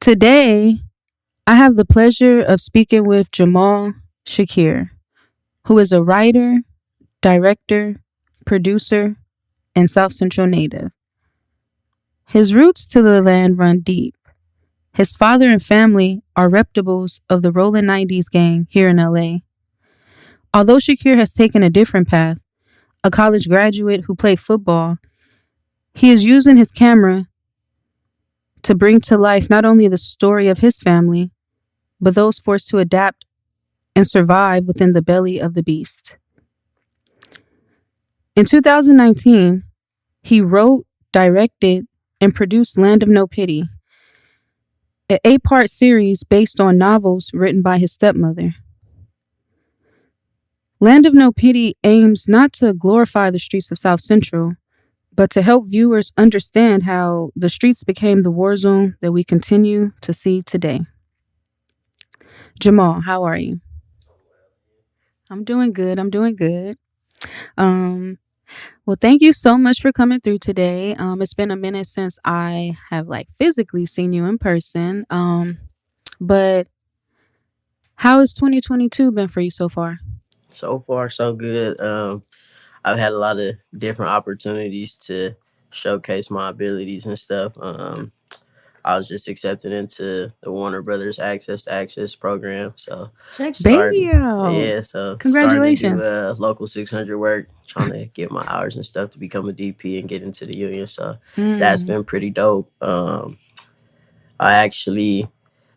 Today, I have the pleasure of speaking with Jamal Shakir, who is a writer, director, producer, and South Central native. His roots to the land run deep. His father and family are reputables of the Rollin' 90s gang here in LA. Although Shakir has taken a different path, a college graduate who played football, he is using his camera to bring to life not only the story of his family, but those forced to adapt and survive within the belly of the beast. In 2019, he wrote, directed, and produced Land of No Pity, an 8-part series based on novels written by his stepmother. Land of No Pity aims not to glorify the streets of South Central, but to help viewers understand how the streets became the war zone that we continue to see today. Jamal, how are you? I'm doing good. Well, thank you so much for coming through today. It's been a minute since I have physically seen you in person. But how has 2022 been for you so far? So far, so good. I've had a lot of different opportunities to showcase my abilities and stuff. I was just accepted into the Warner Brothers Access to Access program. So Check starting, baby out. yeah, so Congratulations. starting to do local 600 work, trying to get my hours and stuff to become a DP and get into the union. So that's been pretty dope. I actually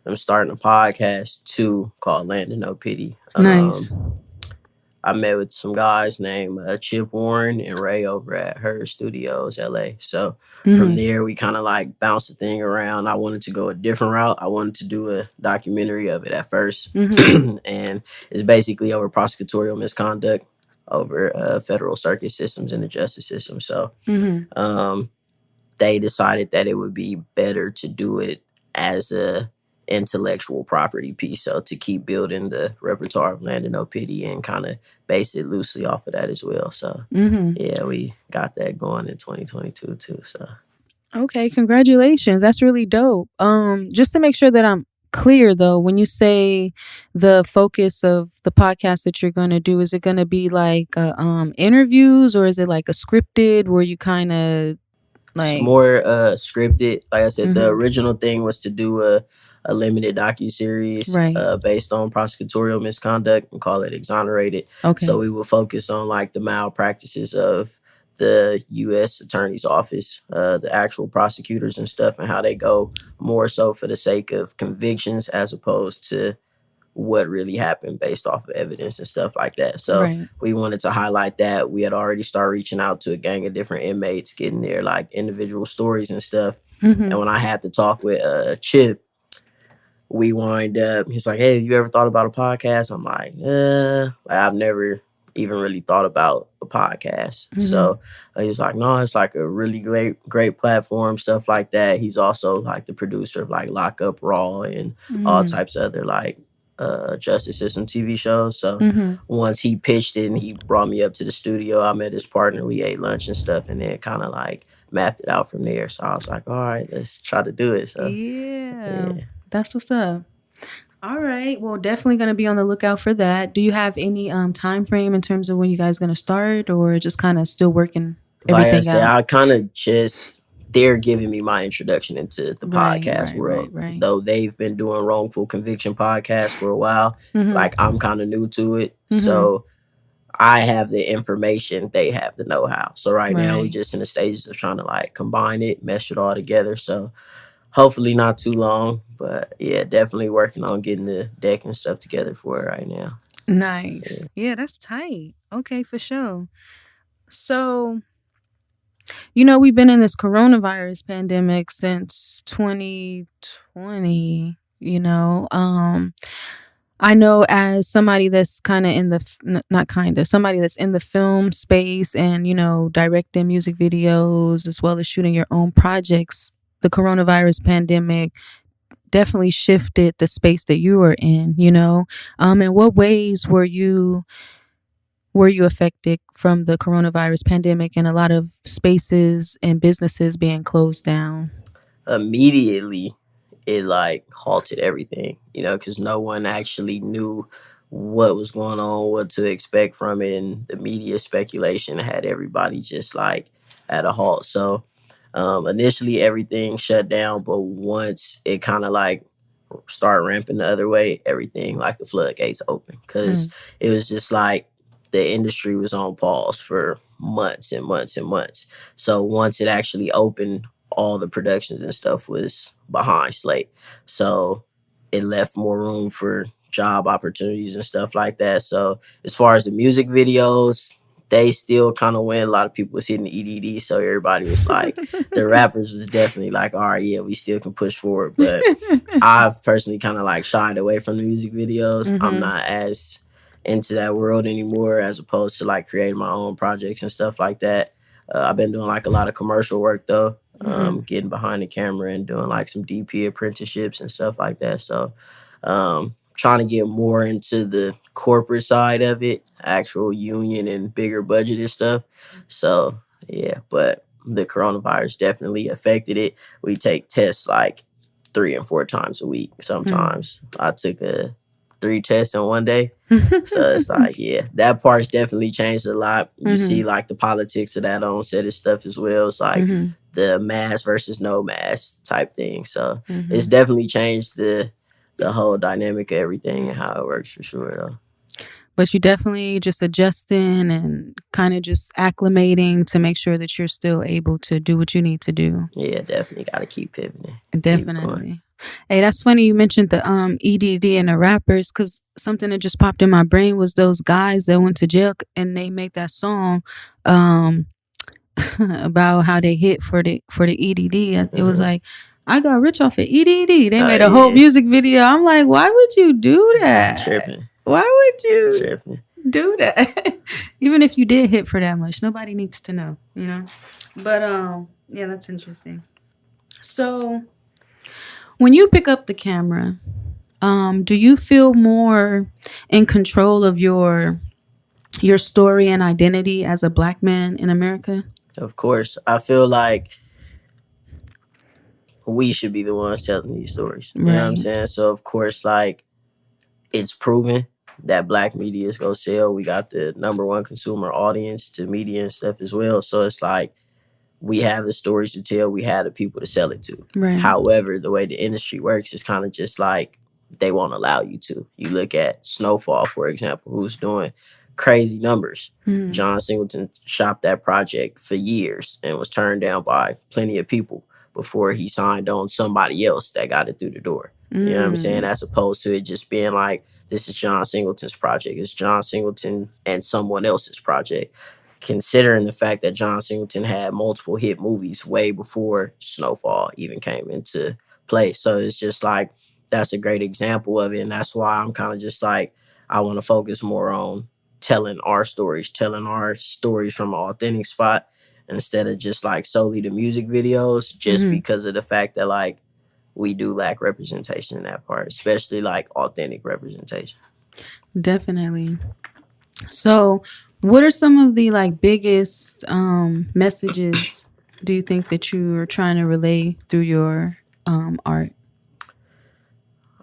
am starting a podcast too called Land of No Pity. Nice. I met with some guys named Chip Warren and Ray over at Her Studios, LA. So from there, we kind of bounced the thing around. I wanted to go a different route. I wanted to do a documentary of it at first. And it's basically over prosecutorial misconduct over federal circuit systems and the justice system. So they decided that it would be better to do it as a intellectual property piece. So to keep building the repertoire of Land of No Pity and kind of base it loosely off of that as well. So yeah, we got that going in 2022 too. So okay, congratulations. That's really dope. Just to make sure that I'm clear though, when you say the focus of the podcast that you're going to do, is it going to be interviews, or is it a scripted where you kind of it's more scripted. Like I said, the original thing was to do a limited docuseries based on prosecutorial misconduct and call it Exonerated. Okay. So we will focus on the malpractices of the U.S. Attorney's Office, the actual prosecutors and stuff, and how they go more so for the sake of convictions as opposed to what really happened based off of evidence and stuff like that. So we wanted to highlight that. We had already started reaching out to a gang of different inmates, getting their individual stories and stuff. And when I had to talk with Chip, we wind up, he's like, hey, have you ever thought about a podcast? I'm like, I've never even really thought about a podcast. So he's like, no, it's a really great platform, stuff like that. He's also the producer of Lock Up Raw and all types of other justice system TV shows. So once he pitched it and he brought me up to the studio, I met his partner, we ate lunch and stuff, and then kind of mapped it out from there. So I was like, all right, let's try to do it. So yeah. That's what's up. All right. Well, definitely going to be on the lookout for that. Do you have any time frame in terms of when you guys going to start, or just kind of still working everything out? I kind of just, they're giving me my introduction into the podcast world. Though they've been doing wrongful conviction podcasts for a while. I'm kind of new to it. So I have the information, they have the know-how. So right now we're just in the stages of trying to combine it, mesh it all together. So hopefully not too long, but yeah, definitely working on getting the deck and stuff together for it right now. Nice. Yeah, that's tight. Okay, for sure. So, we've been in this coronavirus pandemic since 2020, I know as somebody that's kind of in the, somebody that's in the film space and, directing music videos as well as shooting your own projects, the coronavirus pandemic definitely shifted the space that you were in, in what ways were you affected from the coronavirus pandemic and a lot of spaces and businesses being closed down? Immediately, it like halted everything, you know, because no one actually knew what was going on, what to expect from it, and the media speculation had everybody just like at a halt. So initially everything shut down, but once it kind of like start ramping the other way, everything like the floodgates open, because it was just like the industry was on pause for months and months and months. So once it actually opened, all the productions and stuff was behind slate. So it left more room for job opportunities and stuff like that. So as far as the music videos, they still kind of went. A lot of people was hitting the EDD, so everybody was like, the rappers was definitely like, all right, yeah, we still can push forward. But I've personally kind of like shied away from the music videos. I'm not as into that world anymore, as opposed to like creating my own projects and stuff like that. I've been doing like a lot of commercial work though, getting behind the camera and doing like some DP apprenticeships and stuff like that. So trying to get more into the corporate side of it, actual union and bigger budgeted stuff. So yeah, but the coronavirus definitely affected it. We take tests like 3 and 4 times a week. Sometimes I took 3 tests in one day. So it's like, yeah, that part's definitely changed a lot. You see like the politics of that on set and stuff as well. It's like the mask versus no mask type thing. So it's definitely changed the whole dynamic of everything and how it works for sure though. But you definitely just adjusting and kind of just acclimating to make sure that you're still able to do what you need to do. Yeah, definitely got to keep pivoting. Definitely. Hey, that's funny you mentioned the EDD and the rappers, because something that just popped in my brain was those guys that went to jail and they made that song about how they hit for the EDD. It was like, I got rich off of EDD. They made a whole music video. I'm like, why would you do that? Tripping. Why would you Tripping. do that? Even if you did hit for that much, nobody needs to know, you know? But yeah, that's interesting. So when you pick up the camera, do you feel more in control of your story and identity as a Black man in America? Of course. I feel like we should be the ones telling these stories. You know what I'm saying? So of course, like, it's proven that Black media is gonna sell. We got the #1 consumer audience to media and stuff as well. So it's like, we have the stories to tell. We have the people to sell it to. Right. However, the way the industry works is kind of just like they won't allow you to. You look at Snowfall, for example, who's doing crazy numbers. John Singleton shopped that project for years and was turned down by plenty of people before he signed on somebody else that got it through the door. You know what I'm saying? As opposed to it just being like, this is John Singleton's project. It's John Singleton and someone else's project. Considering the fact that John Singleton had multiple hit movies way before Snowfall even came into play. So it's just like, that's a great example of it. And that's why I'm kind of just like, I want to focus more on telling our stories from an authentic spot instead of just like solely the music videos, just because of the fact that like we do lack representation in that part, especially like authentic representation. Definitely. So what are some of the like biggest messages do you think that you are trying to relay through your art?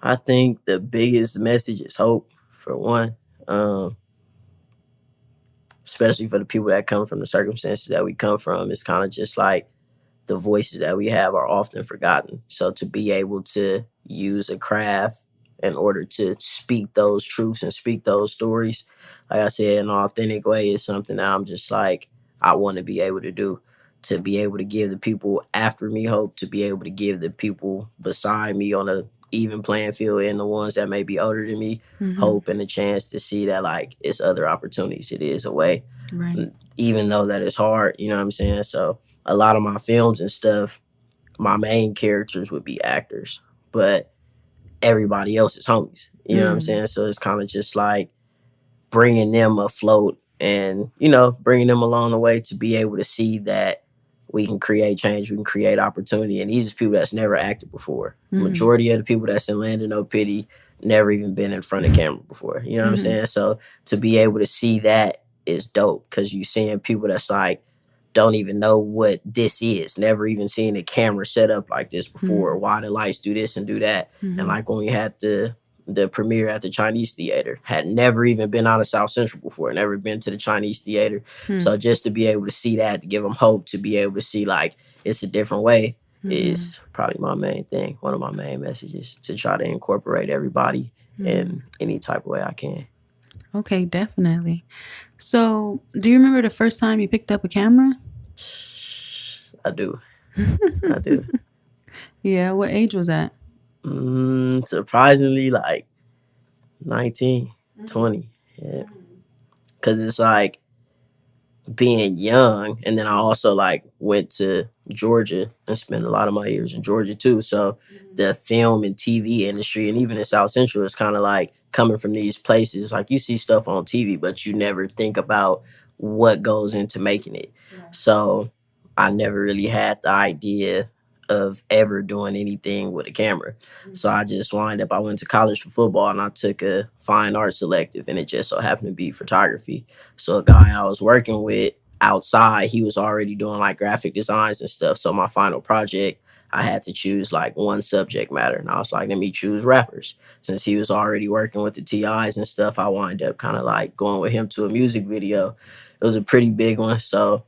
I think the biggest message is hope, for one. Especially for the people that come from the circumstances that we come from. It's kind of just like the voices that we have are often forgotten. So to be able to use a craft in order to speak those truths and speak those stories, like I said, in an authentic way, is something that I'm just like, I want to be able to do. To be able to give the people after me hope, to be able to give the people beside me on a even playing field and the ones that may be older than me hope and a chance to see that like it's other opportunities. It is a way. Right. Even though that is hard, you know what I'm saying? So a lot of my films and stuff, my main characters would be actors, but everybody else is homies. You know what I'm saying? So it's kind of just like bringing them afloat and, you know, bringing them along the way to be able to see that we can create change, we can create opportunity. And these are people that's never acted before. Majority of the people that's in Land of No Pity never even been in front of camera before. You know what I'm saying? So to be able to see that is dope, because you seeing people that's like don't even know what this is. Never even seen a camera set up like this before. Why the lights do this and do that. And like when we had the premiere at the Chinese theater, had never even been out of South Central before, never been to the Chinese theater. So just to be able to see that, to give them hope, to be able to see like it's a different way is probably my main thing. One of my main messages, to try to incorporate everybody in any type of way I can. Okay, definitely. So, do you remember the first time you picked up a camera? I do. I do. Yeah, what age was that? Surprisingly, like 19, 20. Yeah. Because it's like being young. And then I also like went to Georgia and spent a lot of my years in Georgia too. So the film and TV industry, and even in South Central, is kind of like coming from these places. Like you see stuff on TV, but you never think about what goes into making it. So I never really had the idea of ever doing anything with a camera. So I just I went to college for football and I took a fine arts elective, and it just so happened to be photography. So a guy I was working with outside, he was already doing like graphic designs and stuff. So my final project, I had to choose like one subject matter. And I was like, let me choose rappers. Since he was already working with the TIs and stuff, I wound up kind of like going with him to a music video. It was a pretty big one. So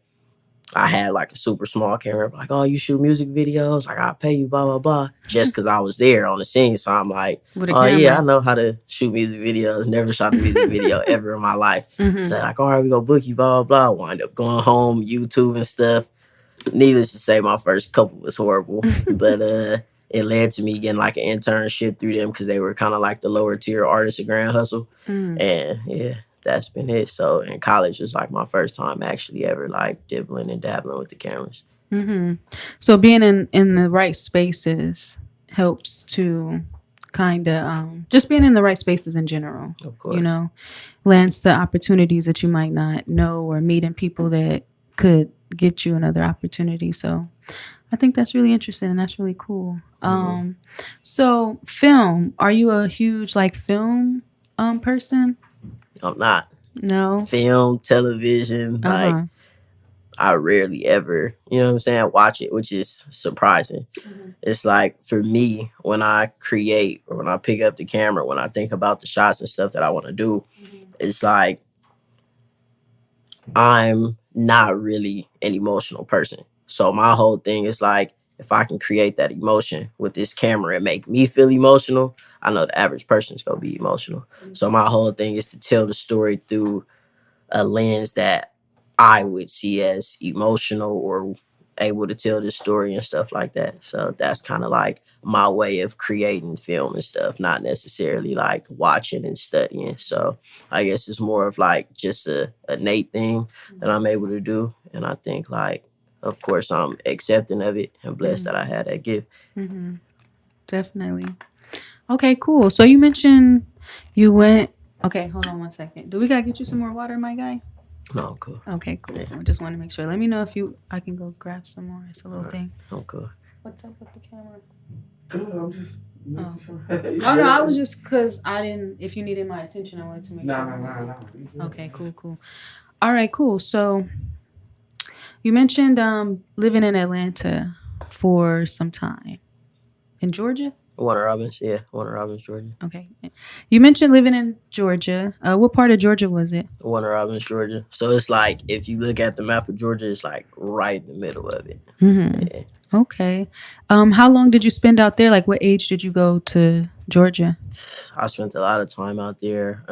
I had like a super small camera, like, oh, you shoot music videos? Like, I'll pay you, blah, blah, blah. Just because I was there on the scene. So I'm like, oh, yeah, I know how to shoot music videos. Never shot a music video ever in my life. So like, all right, we go book you, blah, blah, blah. Wind up going home, YouTube and stuff. Needless to say, my first couple was horrible. But it led to me getting like an internship through them because they were kind of like the lower tier artists at Grand Hustle. And yeah, that's been it. So in college was like my first time actually ever like dibbling and dabbling with the cameras. So being in the right spaces helps to kind of just being in the right spaces in general. Of course. You know, lands to opportunities that you might not know, or meeting people that could get you another opportunity. So I think that's really interesting and that's really cool. So film, are you a huge like film person? I'm not. No. Film, television, like I rarely ever, you know what I'm saying, watch it, which is surprising. It's like for me, when I create or when I pick up the camera, when I think about the shots and stuff that I want to do, it's like I'm not really an emotional person. So my whole thing is like, if I can create that emotion with this camera and make me feel emotional, I know the average person's gonna be emotional. So my whole thing is to tell the story through a lens that I would see as emotional or able to tell this story and stuff like that. So that's kind of like my way of creating film and stuff, not necessarily like watching and studying. So I guess it's more of like just a innate thing that I'm able to do. And I think like, of course, I'm accepting of it and blessed that I had that gift. Definitely. Okay, cool. So you mentioned you went. Okay, hold on one second. Do we gotta get you some more water, my guy? No, I'm cool. Okay, cool. I just want to make sure. Let me know if I can go grab some more. It's a little thing. I'm cool. What's up with the camera? Good. I'm just making sure. Oh no, I was just because I didn't. If you needed my attention, I wanted to make sure. No. Okay, cool. All right, cool. So you mentioned living in Atlanta for some time. In Georgia? Warner Robins, Georgia. Okay. You mentioned living in Georgia. What part of Georgia was it? Warner Robins, Georgia. So it's like, if you look at the map of Georgia, it's like right in the middle of it. Yeah. Okay. How long did you spend out there? Like, what age did you go to Georgia? I spent a lot of time out there.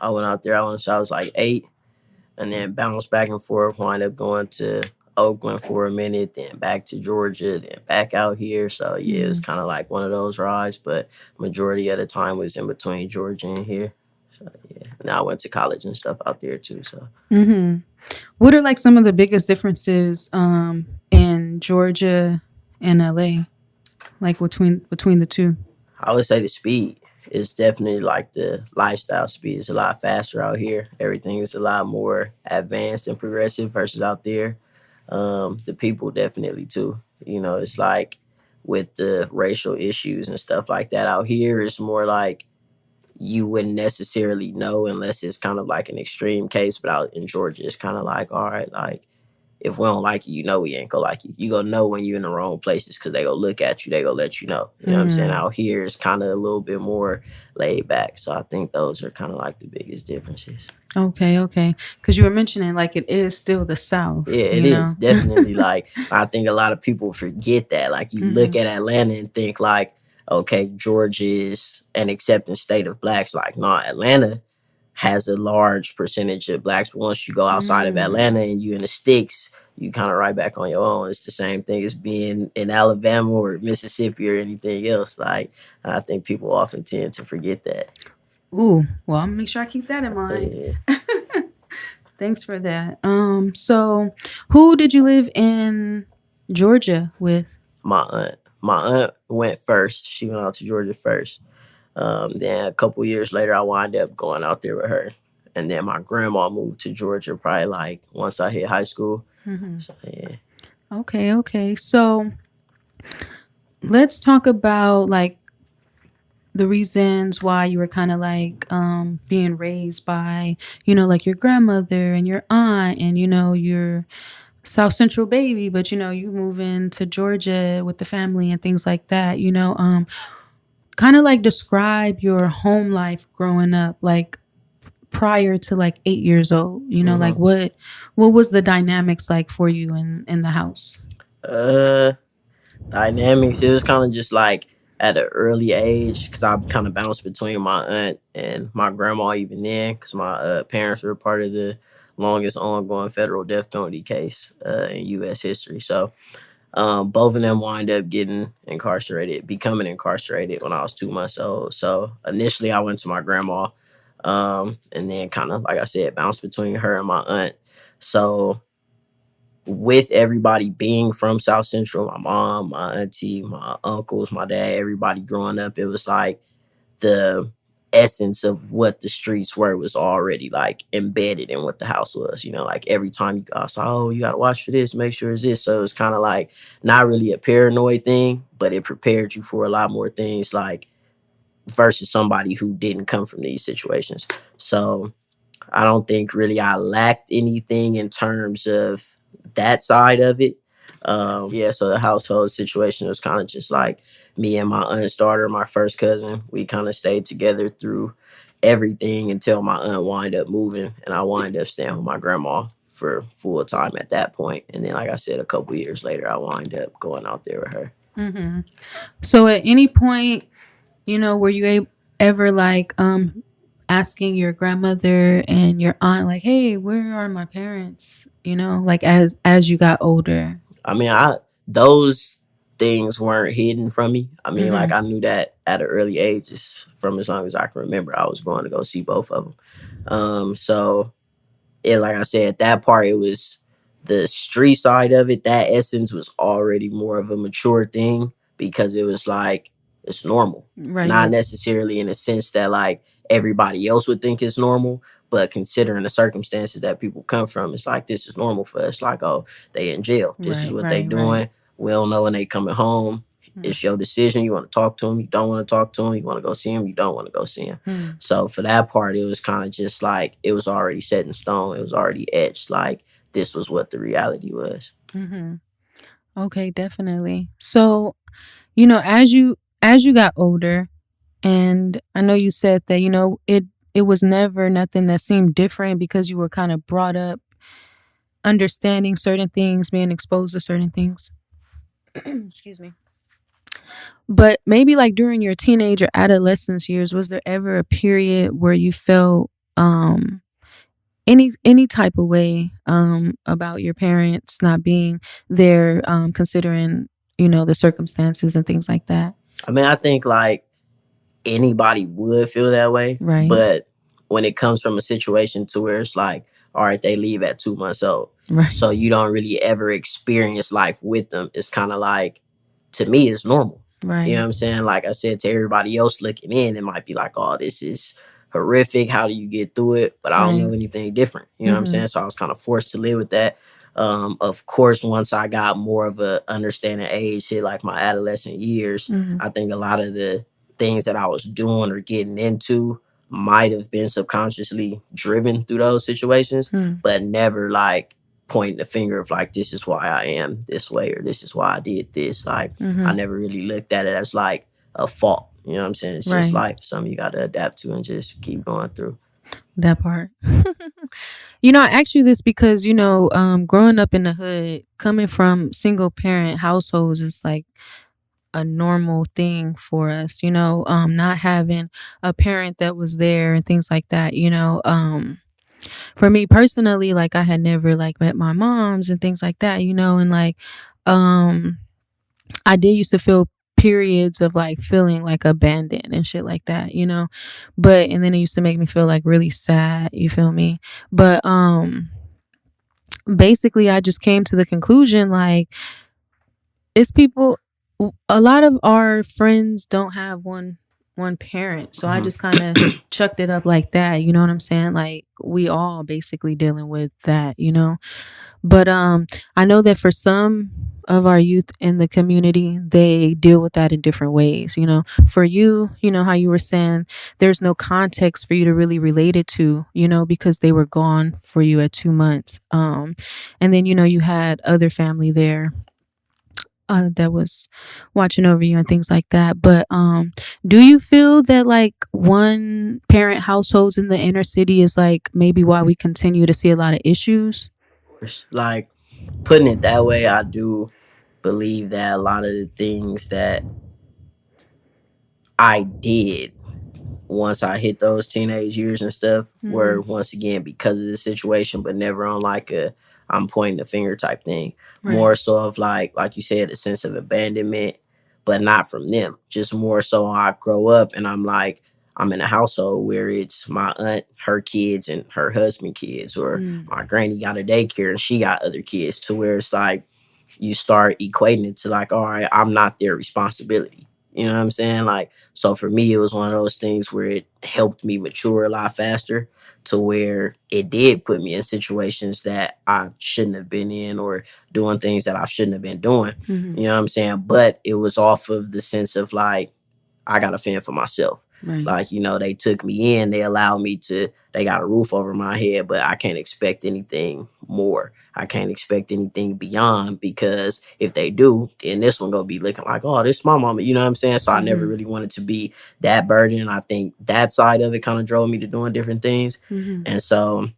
I went out there, I was like 8, and then bounced back and forth, wound up going to Oakland for a minute, then back to Georgia, then back out here. So yeah, it was kind of like one of those rides, but majority of the time was in between Georgia and here. So yeah, now I went to college and stuff out there too. So what are like some of the biggest differences in Georgia and LA, like between the two? I would say the speed is definitely like the lifestyle speed. It's a lot faster out here. Everything is a lot more advanced and progressive versus out there. The people definitely too. You know, it's like with the racial issues and stuff like that out here, it's more like you wouldn't necessarily know unless it's kind of like an extreme case. But out in Georgia, it's kind of like, all right, like, if we don't like you, you know we ain't gonna like you. You gonna know when you're in the wrong places because they gonna look at you, they gonna let you know. You know what I'm saying? Out here, it's kind of a little bit more laid back. So I think those are kind of like the biggest differences. Okay. Because you were mentioning like it is still the South. Yeah, it is definitely like, I think a lot of people forget that. Like, you look at Atlanta and think like, okay, Georgia is an accepting state of blacks. Like, no, Atlanta has a large percentage of blacks. But once you go outside of Atlanta and you in the sticks, you kind of right back on your own. It's the same thing as being in Alabama or Mississippi or anything else. Like, I think people often tend to forget that. Ooh, well, I'm gonna make sure I keep that in mind. Yeah. Thanks for that. So who did you live in Georgia with? My aunt. My aunt went first. She went out to Georgia first. Then a couple years later, I wound up going out there with her. And then my grandma moved to Georgia probably like once I hit high school. So, yeah. Okay. So let's talk about like the reasons why you were kind of like being raised by, like your grandmother and your aunt and, your South Central baby, but, you moving to Georgia with the family and things like that, kind of like describe your home life growing up, like prior to like 8 years old, like what was the dynamics like for you in the house? Dynamics, it was kind of just like at an early age because I kind of bounced between my aunt and my grandma even then because my parents were part of the longest ongoing federal death penalty case in U.S. history. So both of them wind up becoming incarcerated when I was 2 months old. So initially I went to my grandma and then kind of, like I said, bounced between her and my aunt. So with everybody being from South Central, my mom, my auntie, my uncles, my dad, everybody growing up, it was like the essence of what the streets were was already like embedded in what the house was. Like every time you go outside, oh, you gotta watch for this, make sure it's this. So it's kind of like not really a paranoid thing, but it prepared you for a lot more things, like versus somebody who didn't come from these situations. So I don't think really I lacked anything in terms of that side of it. Yeah, so the household situation was kind of just like me and my aunt's daughter, my first cousin. We kind of stayed together through everything until my aunt wound up moving, and I wound up staying with my grandma for full time at that point. And then, like I said, a couple years later, I wound up going out there with her. So at any point, were you ever like asking your grandmother and your aunt like, hey, where are my parents, like as you got older? I mean, those things weren't hidden from me. I mean, like I knew that at an early age, just from as long as I can remember, I was going to go see both of them. So like I said, that part, it was the street side of it. That essence was already more of a mature thing because it was like it's normal, Right. not necessarily in a sense that like everybody else would think it's normal, but considering the circumstances that people come from, it's like this is normal for us. Like, oh, they in jail. This is what they doing. Right. We don't know when they coming home. It's your decision. You want to talk to them. You don't want to talk to them. You want to go see them. You don't want to go see them. So for that part, it was kind of just like it was already set in stone. It was already etched. Like this was what the reality was. Okay, definitely. So, as you got older, and I know you said that it was never nothing that seemed different because you were kind of brought up understanding certain things, being exposed to certain things. Excuse me. But maybe like during your teenage or adolescence years, was there ever a period where you felt any type of way about your parents not being there, considering the circumstances and things like that? I mean, I think like anybody would feel that way, right? But when it comes from a situation to where it's like, all right, they leave at 2 months old, right? So you don't really ever experience life with them. It's kind of like, to me, it's normal. Right. You know what I'm saying? Like I said, to everybody else looking in, it might be like, oh, this is horrific. How do you get through it? But I don't know anything different. You know what I'm saying? So I was kind of forced to live with that. Of course, once I got more of a understanding age, hit like my adolescent years, I think a lot of the things that I was doing or getting into might have been subconsciously driven through those situations, but never like pointing the finger of like, this is why I am this way, or this is why I did this. Like, I never really looked at it as like a fault. You know what I'm saying? It's just Right. life. Something you got to adapt to and just keep going through. That part. I asked you this because, growing up in the hood, coming from single parent households is like a normal thing for us, not having a parent that was there and things like that, for me personally, like I had never like met my moms and things like that, and like, I did used to feel periods of like feeling like abandoned and shit like that, and then it used to make me feel like really sad, you feel me? But, basically I just came to the conclusion like it's people, a lot of our friends don't have one parent, so I just kind of chucked it up like that, you know what I'm saying? Like we all basically dealing with that, but I know that for some of our youth in the community, they deal with that in different ways, for you, how you were saying there's no context for you to really relate it to, because they were gone for you at 2 months, and then you had other family there that was watching over you and things like that. But do you feel that like one parent households in the inner city is like maybe why we continue to see a lot of issues? Like, putting it that way, I do believe that a lot of the things that I did once I hit those teenage years and stuff were once again because of the situation, but never on like a I'm pointing the finger type thing. Right. More so of like you said, a sense of abandonment, but not from them. Just more so I grow up and I'm like, I'm in a household where it's my aunt, her kids, and her husband kids, or my granny got a daycare and she got other kids, to where it's like you start equating it to like, all right, I'm not their responsibility. You know what I'm saying? Like, so for me, it was one of those things where it helped me mature a lot faster, to where it did put me in situations that I shouldn't have been in, or doing things that I shouldn't have been doing. You know what I'm saying? But it was off of the sense of like, I got to fend for myself. Right. Like, they took me in, they allowed me to, they got a roof over my head, but I can't expect anything more. I can't expect anything beyond, because if they do, then this one gonna be looking like, oh, this is my mama. You know what I'm saying? So I never really wanted to be that burden. I think that side of it kind of drove me to doing different things. And so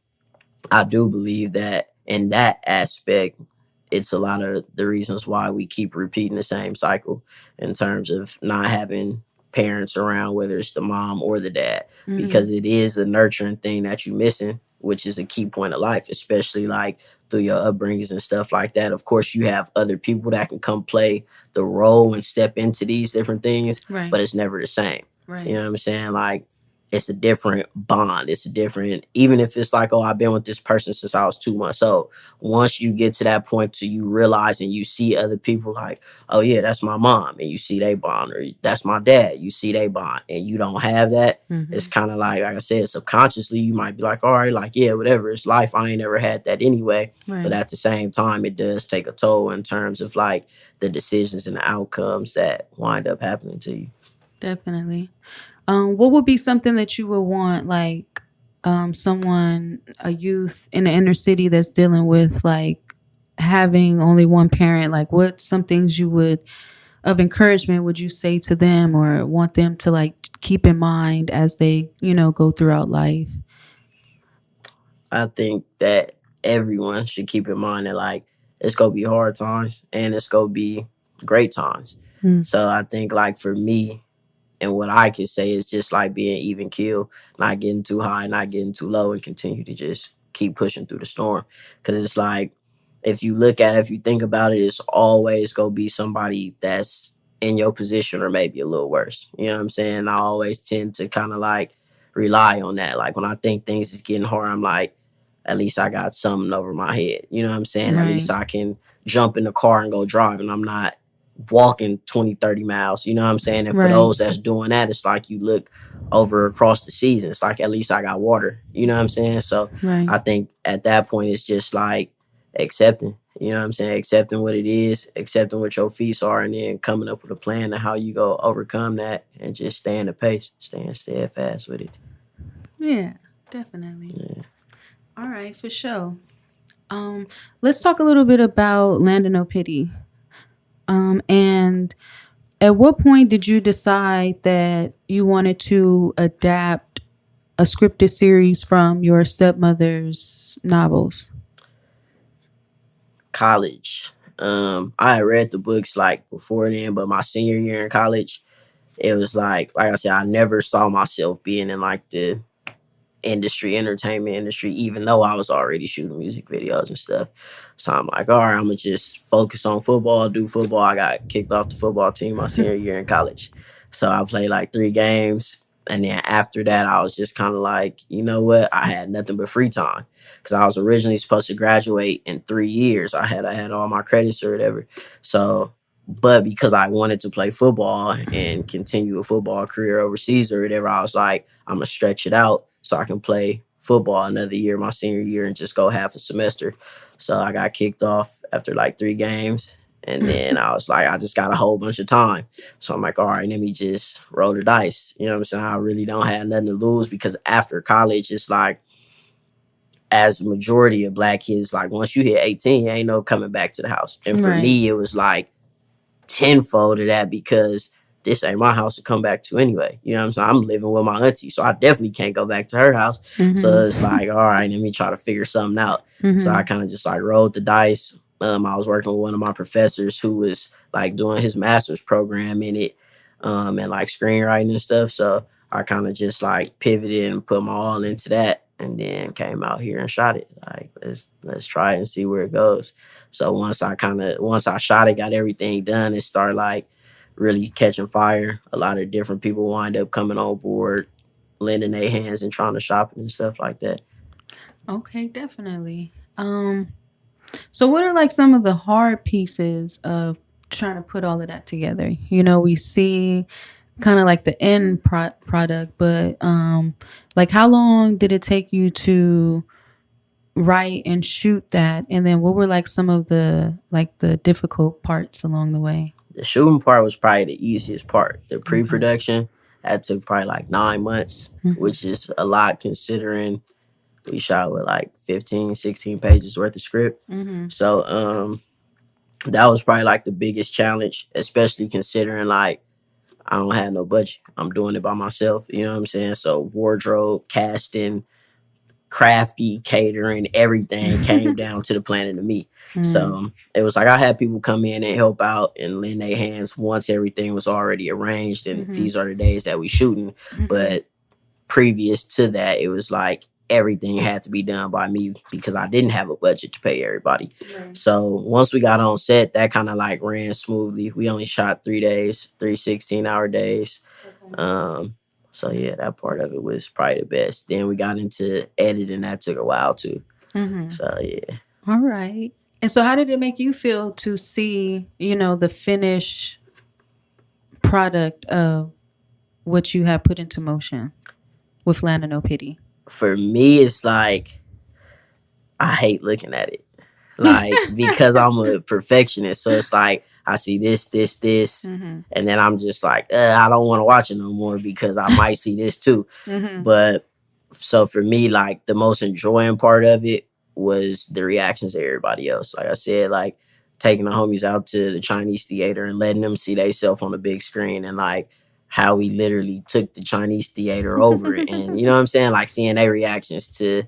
I do believe that in that aspect, it's a lot of the reasons why we keep repeating the same cycle in terms of not having parents around, whether it's the mom or the dad, because it is a nurturing thing that you're missing, which is a key point of life, especially like through your upbringings and stuff like that. Of course, you have other people that can come play the role and step into these different things, Right. but it's never the same. Right. You know what I'm saying? Like, it's a different bond. It's a different, even if it's like, oh, I've been with this person since I was 2 months old. Once you get to that point to you realize and you see other people like, oh yeah, that's my mom, and you see they bond, or that's my dad, you see they bond, and you don't have that, it's kind of like I said, subconsciously you might be like, all right, like, yeah, whatever, it's life. I ain't never had that anyway. Right. But at the same time, it does take a toll in terms of like the decisions and the outcomes that wind up happening to you. Definitely. What would be something that you would want, like, someone, a youth in the inner city that's dealing with like having only one parent? Like, what some things you would of encouragement would you say to them, or want them to like keep in mind as they, go throughout life? I think that everyone should keep in mind that like it's gonna be hard times and it's gonna be great times. So I think like for me, and what I can say is just like being even keel, not getting too high, not getting too low, and continue to just keep pushing through the storm. Because it's like, if you look at it, if you think about it, it's always going to be somebody that's in your position or maybe a little worse. You know what I'm saying? I always tend to kind of like rely on that. Like when I think things is getting hard, I'm like, at least I got something over my head. You know what I'm saying? At least I can jump in the car and go drive, and I'm not walking 20, 30 miles. You know what I'm saying? And for those that's doing that, it's like you look over across the season. It's like, at least I got water. You know what I'm saying? So I think at that point, it's just like accepting. You know what I'm saying? Accepting what it is, accepting what your feats are, and then coming up with a plan to how you go overcome that, and just staying the pace, staying steadfast with it. Yeah, definitely. Yeah. All right, for sure. Let's talk a little bit about Land of No Pity. And at what point did you decide that you wanted to adapt a scripted series from your stepmother's novels? College. I had read the books like before then, but my senior year in college, it was like I said, I never saw myself being in like the entertainment industry, even though I was already shooting music videos and stuff. So I'm like, all right, I'm gonna just focus on football, do football. I got kicked off the football team my senior year in college. So I played like 3 games. And then after that, I was just kind of like, you know what? I had nothing but free time because I was originally supposed to graduate in 3 years. I had all my credits or whatever. So, but because I wanted to play football and continue a football career overseas or whatever, I was like, I'm gonna stretch it out so I can play football another year, my senior year, and just go half a semester. So I got kicked off after like 3 games. And then I was like, I just got a whole bunch of time. So I'm like, all right, let me just roll the dice. You know what I'm saying? I really don't have nothing to lose because after college, it's like, as the majority of black kids, like once you hit 18, you ain't no coming back to the house. And for me, it was like tenfold of that because this ain't my house to come back to anyway. You know what I'm saying? I'm living with my auntie, so I definitely can't go back to her house. Mm-hmm. So it's like, all right, let me try to figure something out. Mm-hmm. So I kind of just like rolled the dice. I was working with one of my professors who was like doing his master's program in it, and like screenwriting and stuff. So I kind of just like pivoted and put my all into that, and then came out here and shot it. Like let's try it and see where it goes. So once I shot it, got everything done, it started like really catching fire. A lot of different people wind up coming on board, lending their hands and trying to shop it and stuff like that. Okay, definitely. So what are like some of the hard pieces of trying to put all of that together? You know, we see kind of like the end product, but like how long did it take you to write and shoot that? And then what were like some of the difficult parts along the way? The shooting part was probably the easiest part. The pre-production, that took probably like 9 months, which is a lot considering we shot with like 15, 16 pages worth of script. So that was probably like the biggest challenge, especially considering like I don't have no budget. I'm doing it by myself. You know what I'm saying? So wardrobe, casting, crafty, catering, everything came down to the planet of me. So it was like I had people come in and help out and lend their hands once everything was already arranged and these are the days that we shooting. But previous to that, it was like everything had to be done by me because I didn't have a budget to pay everybody. Right. So once we got on set, that kind of like ran smoothly. We only shot 3 days, 3 16-hour days. Okay. So yeah, that part of it was probably the best. Then we got into editing. That took a while too. So yeah. All right. And so how did it make you feel to see, you know, the finished product of what you have put into motion with Land of No Pity? For me, it's like I hate looking at it. Like, because I'm a perfectionist. So it's like I see this, and then I'm just like, I don't want to watch it no more because I might see this too. But so for me, like the most enjoying part of it was the reactions of everybody else. Like I said, like taking the homies out to the Chinese theater and letting them see themselves on the big screen and like how we literally took the Chinese theater over it. And you know what I'm saying? Like seeing their reactions to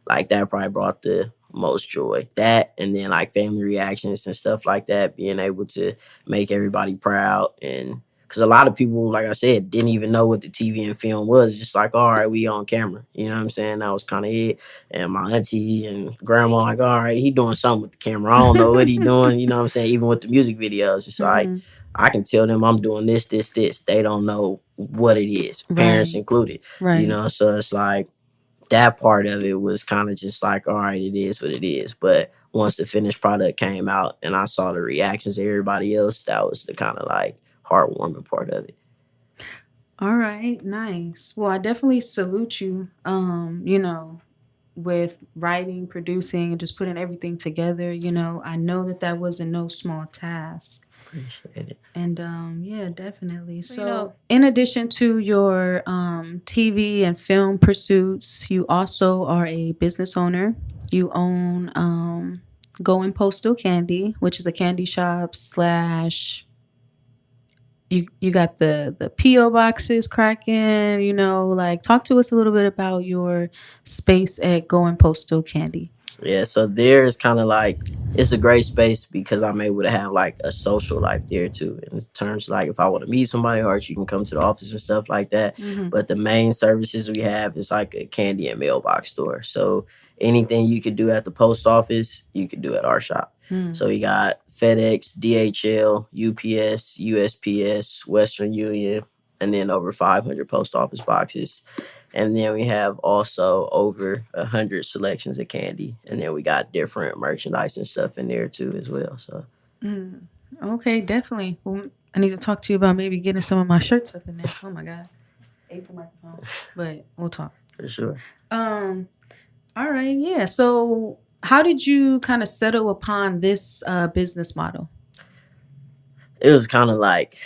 like that probably brought the most joy. That and then like family reactions and stuff like that, being able to make everybody proud. And because a lot of people, like I said, didn't even know what the TV and film was. Just like, all right, we on camera. You know what I'm saying? That was kind of it. And my auntie and grandma, like, all right, he doing something with the camera. I don't know what he doing. You know what I'm saying? Even with the music videos, it's like I can tell them I'm doing this. They don't know what it is, parents included. Right. You know, so it's like that part of it was kind of just like, all right, it is what it is. But once the finished product came out and I saw the reactions of everybody else, that was the kind of like heartwarming part of it. All right, nice. Well, I definitely salute you, you know, with writing, producing, and just putting everything together. You know, I know that wasn't no small task. Appreciate it. And yeah, definitely. So, in addition to your TV and film pursuits, you also are a business owner. You own Going Postal Candy, which is a candy shop slash. You got the PO boxes cracking. Like talk to us a little bit about your space at Going Postal Candy. Yeah, so there's kind of like it's a great space because I'm able to have like a social life there too. In terms of like if I want to meet somebody, or you can come to the office and stuff like that. Mm-hmm. But the main services we have is like a candy and mailbox store. So anything you could do at the post office, you could do at our shop. Mm. So we got FedEx, DHL, UPS, USPS, Western Union, and then over 500 post office boxes. And then we have also over 100 selections of candy. And then we got different merchandise and stuff in there too as well. So Okay, definitely. Well, I need to talk to you about maybe getting some of my shirts up in there. Oh my God. Ate the microphone. But we'll talk. for sure. All right, yeah. So how did you kind of settle upon this business model? It was kind of like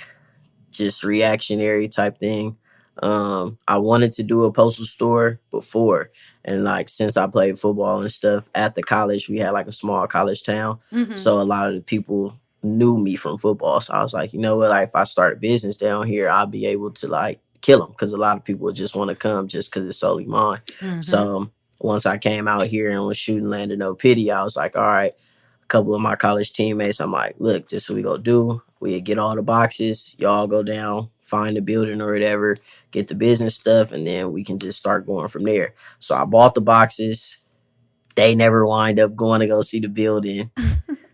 just reactionary type thing. I wanted to do a postal store before, and like since I played football and stuff at the college, we had like a small college town, so a lot of the people knew me from football. So I was like, you know what, like if I start a business down here, I'll be able to like kill them because a lot of people just want to come just because it's solely mine. So once I came out here and was shooting Land of No Pity, I was like, all right, couple of my college teammates, I'm like, look, this is what we gonna do. We get all the boxes, y'all go down, find the building or whatever, get the business stuff, and then we can just start going from there. So I bought the boxes. They never wind up going to go see the building.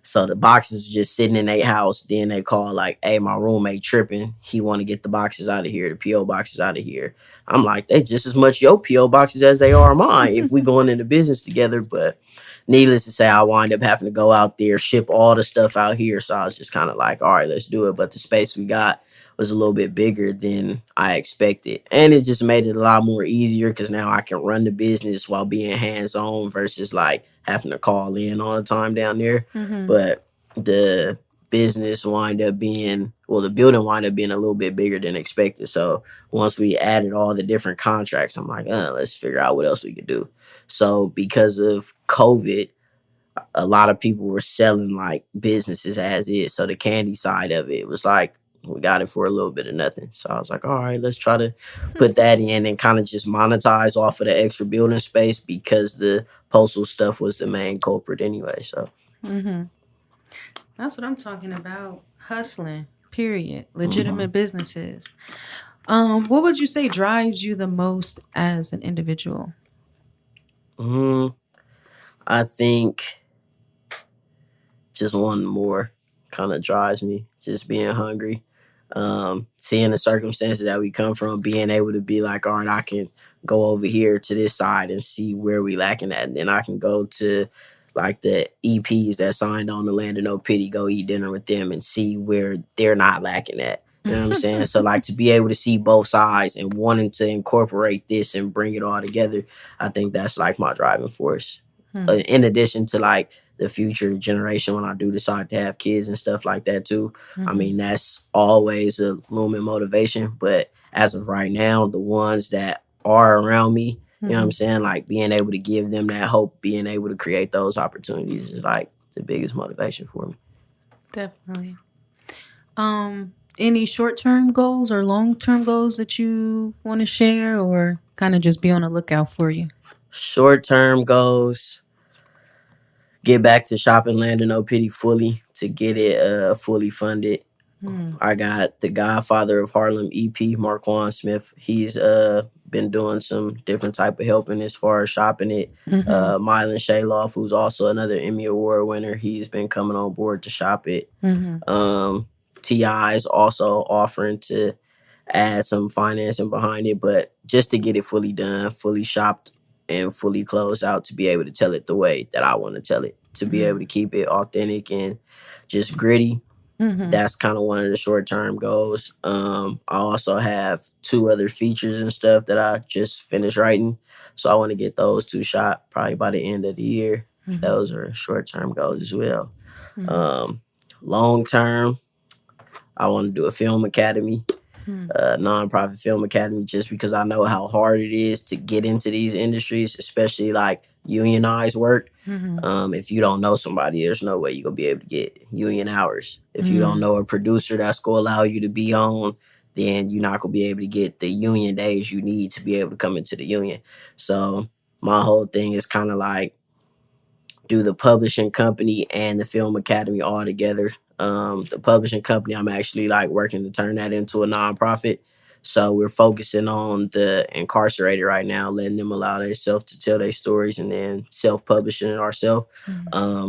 So the boxes was just sitting in their house. Then they call like, hey, my roommate tripping. He want to get the boxes out of here, the PO boxes out of here. I'm like, they just as much your PO boxes as they are mine if we going into business together. But needless to say, I wind up having to go out there, ship all the stuff out here. So I was just kind of like, all right, let's do it. But the space we got was a little bit bigger than I expected. And it just made it a lot more easier because now I can run the business while being hands-on versus like having to call in all the time down there. But the business wind up being, well, the building wind up being a little bit bigger than expected. So once we added all the different contracts, I'm like, let's figure out what else we could do. So because of COVID, a lot of people were selling like businesses as is. So the candy side of it was like, we got it for a little bit of nothing. So I was like, all right, let's try to put that in and kind of just monetize off of the extra building space because the postal stuff was the main culprit anyway. So That's what I'm talking about. Hustling, period. Legitimate businesses. What would you say drives you the most as an individual? I think just wanting more kind of drives me. Just being hungry. Seeing the circumstances that we come from, being able to be like, all right, I can go over here to this side and see where we lacking at. And then I can go to like the EPs that signed on the Land of No Pity, go eat dinner with them and see where they're not lacking at. You know what I'm saying? So like to be able to see both sides and wanting to incorporate this and bring it all together, I think that's like my driving force. In addition to like the future generation when I do decide to have kids and stuff like that too. I mean, that's always a looming motivation. But as of right now, the ones that are around me, you know what I'm saying? Like being able to give them that hope, being able to create those opportunities is like the biggest motivation for me. Definitely. Any short-term goals or long-term goals that you want to share or kind of just be on the lookout for you? Short-term goals, get back to shopping Land of No Pity fully to get it fully funded. I got the Godfather of Harlem EP, Marquand Smith. He's been doing some different type of helping as far as shopping it. Mylan Shayloff, who's also another Emmy Award winner, he's been coming on board to shop it. T.I. is also offering to add some financing behind it, but just to get it fully done, fully shopped, and fully closed out to be able to tell it the way that I want to tell it, to be able to keep it authentic and just gritty. That's kind of one of the short-term goals. I also have 2 other features and stuff that I just finished writing. So I want to get those 2 shot probably by the end of the year. Those are short-term goals as well. Long-term, I want to do a film academy, nonprofit film academy, just because I know how hard it is to get into these industries, especially like unionized work. If you don't know somebody, there's no way you're gonna be able to get union hours. If you don't know a producer that's gonna allow you to be on, then you're not gonna be able to get the union days you need to be able to come into the union. So my whole thing is kind of like do the publishing company and the film academy all together. The publishing company, I'm actually like working to turn that into a nonprofit. So we're focusing on the incarcerated right now, letting them allow themselves to tell their stories and then self-publishing it ourselves.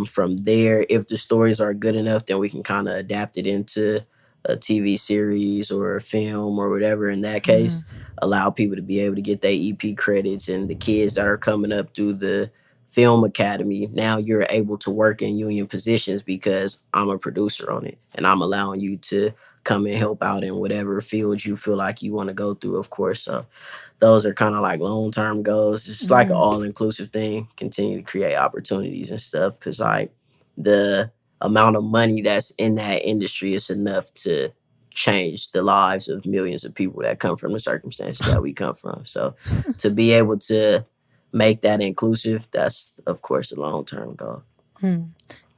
From there, if the stories are good enough, then we can kind of adapt it into a TV series or a film or whatever. In that case, allow people to be able to get their EP credits, and the kids that are coming up through the film academy, now you're able to work in union positions because I'm a producer on it and I'm allowing you to come and help out in whatever field you feel like you want to go through, of course. So those are kind of like long-term goals. It's like an all-inclusive thing. Continue to create opportunities and stuff, because like the amount of money that's in that industry is enough to change the lives of millions of people that come from the circumstances that we come from. So to be able to make that inclusive, that's of course a long-term goal.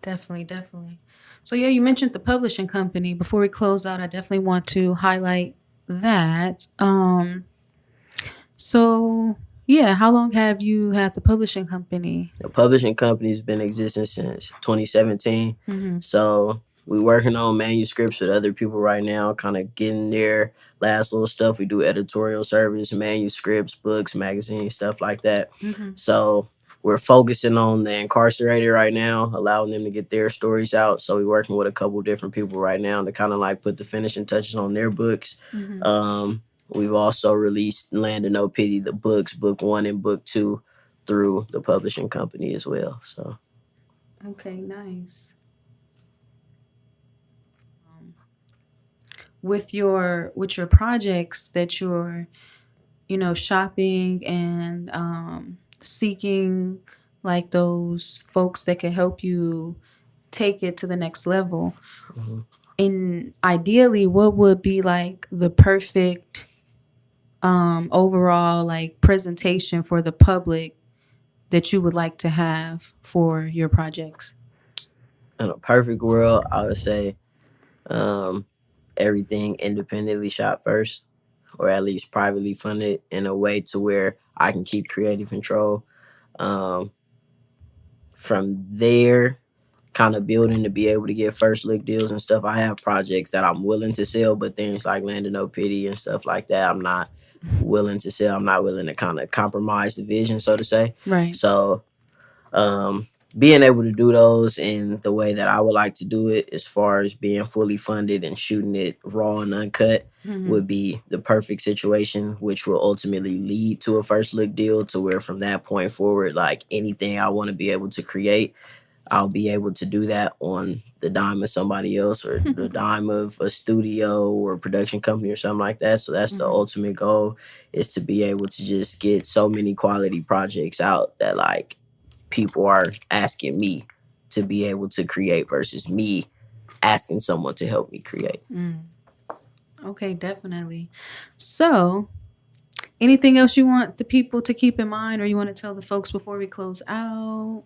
Definitely. So yeah, you mentioned the publishing company. Before we close out, I definitely want to highlight that. So yeah, how long have you had the publishing company? The publishing company's been existing since 2017. So we're working on manuscripts with other people right now, kind of getting their last little stuff. We do editorial service, manuscripts, books, magazines, stuff like that. So we're focusing on the incarcerated right now, allowing them to get their stories out. So we're working with a couple different people right now to kind of like put the finishing touches on their books. We've also released Land of No Pity, the books, book 1 and book 2, through the publishing company as well. So okay, nice. With your projects that you're, shopping and seeking like those folks that can help you take it to the next level. And ideally, what would be like the perfect overall like presentation for the public that you would like to have for your projects? In a perfect world, I would say everything independently shot first, or at least privately funded in a way to where I can keep creative control. From there, kind of building to be able to get first look deals and stuff. I have projects that I'm willing to sell, but things like Land of No Pity and stuff like that, I'm not willing to sell. I'm not willing to kind of compromise the vision, so to say. Right. So being able to do those in the way that I would like to do it, as far as being fully funded and shooting it raw and uncut, would be the perfect situation, which will ultimately lead to a first look deal, to where from that point forward, like anything I want to be able to create, I'll be able to do that on the dime of somebody else, or the dime of a studio or a production company or something like that. So that's the ultimate goal, is to be able to just get so many quality projects out that like people are asking me to be able to create versus me asking someone to help me create. Okay, definitely. So anything else you want the people to keep in mind, or you want to tell the folks before we close out?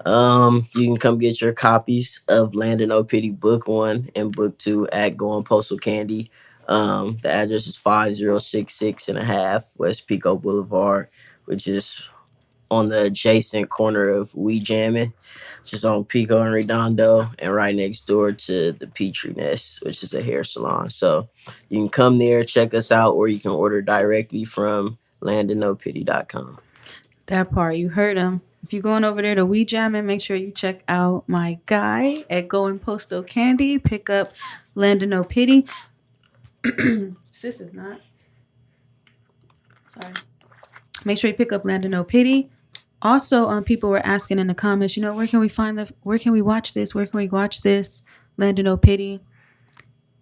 You can come get your copies of Land of No Pity book 1 and book 2 at Going Postal Candy. The address is 5066 and a half West Pico Boulevard, which is on the adjacent corner of We Jammin', which is on Pico and Redondo, and right next door to the Petri Nest, which is a hair salon. So you can come there, check us out, or you can order directly from landofnopity.com. That part, you heard him. If you're going over there to We Jammin', make sure you check out my guy at Going Postal Candy. Pick up Land of No Pity. Sis is not. Sorry. Make sure you pick up Land of No Pity. Also, people were asking in the comments, where can we watch this? Where can we watch this? Land of No Pity.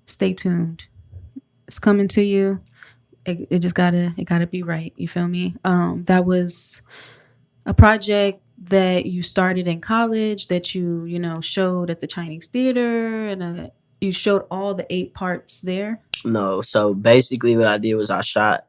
Stay tuned. It's coming to you. It just gotta be right. You feel me? That was a project that you started in college, that you showed at the Chinese Theater and you showed all the 8 parts there? No. So basically what I did was I shot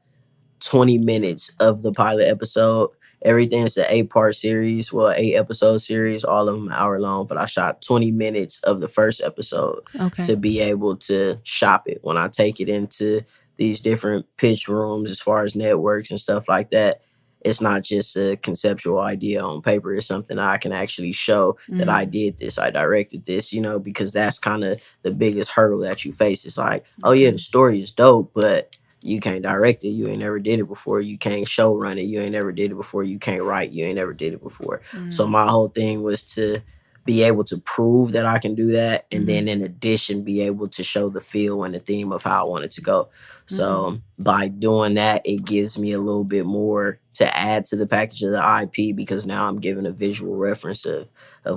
20 minutes of the pilot episode. Everything's an 8-part series, 8-episode series, all of them an hour long. But I shot 20 minutes of the first episode to be able to shop it. When I take it into these different pitch rooms as far as networks and stuff like that, it's not just a conceptual idea on paper. It's something I can actually show that I did this, I directed this, because that's kind of the biggest hurdle that you face. It's like, oh yeah, the story is dope, but you can't direct it. You ain't never did it before. You can't show run it. You ain't never did it before. You can't write. You ain't never did it before. So my whole thing was to be able to prove that I can do that. And then in addition, be able to show the feel and the theme of how I want it to go. So by doing that, it gives me a little bit more to add to the package of the IP, because now I'm giving a visual reference of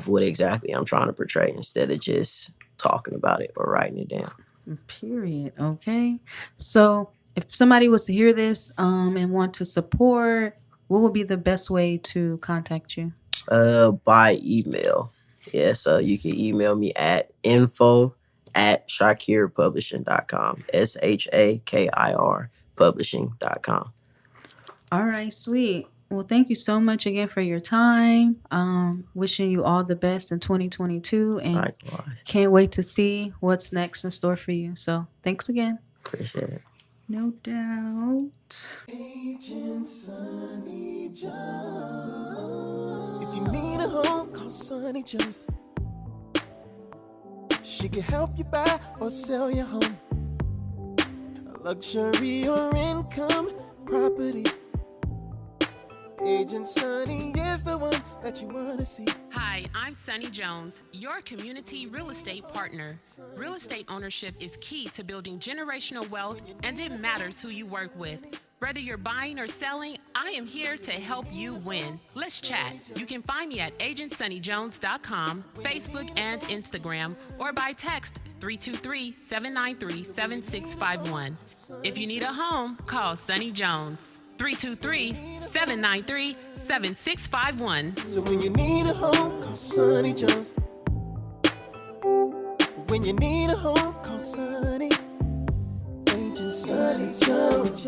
what exactly I'm trying to portray instead of just talking about it or writing it down. Period. Okay. So if somebody was to hear this and want to support, what would be the best way to contact you? By email. Yeah, so you can email me at info@shakirpublishing.com. SHAKIR publishing.com. All right, sweet. Well, thank you so much again for your time. Wishing you all the best in 2022, and Likewise. can't wait to see what's next in store for you. So thanks again. Appreciate it. No doubt. Agent Sonny Jones. If you need a home, call Sonny Jones. She can help you buy or sell your home. A luxury or income property. Agent Sonny is the one that you want to see. Hi, I'm Sonny Jones, your community real estate partner. Real estate ownership is key to building generational wealth, and it matters who you work with. Whether you're buying or selling, I am here to help you win. Let's chat. You can find me at agentsonnyjones.com, Facebook and Instagram, or by text 323-793-7651. If you need a home, call Sonny Jones. 323-793-7651. So when you need a home, call Sonny Jones. When you need a home, call Sonny. Agent Sonny Jones.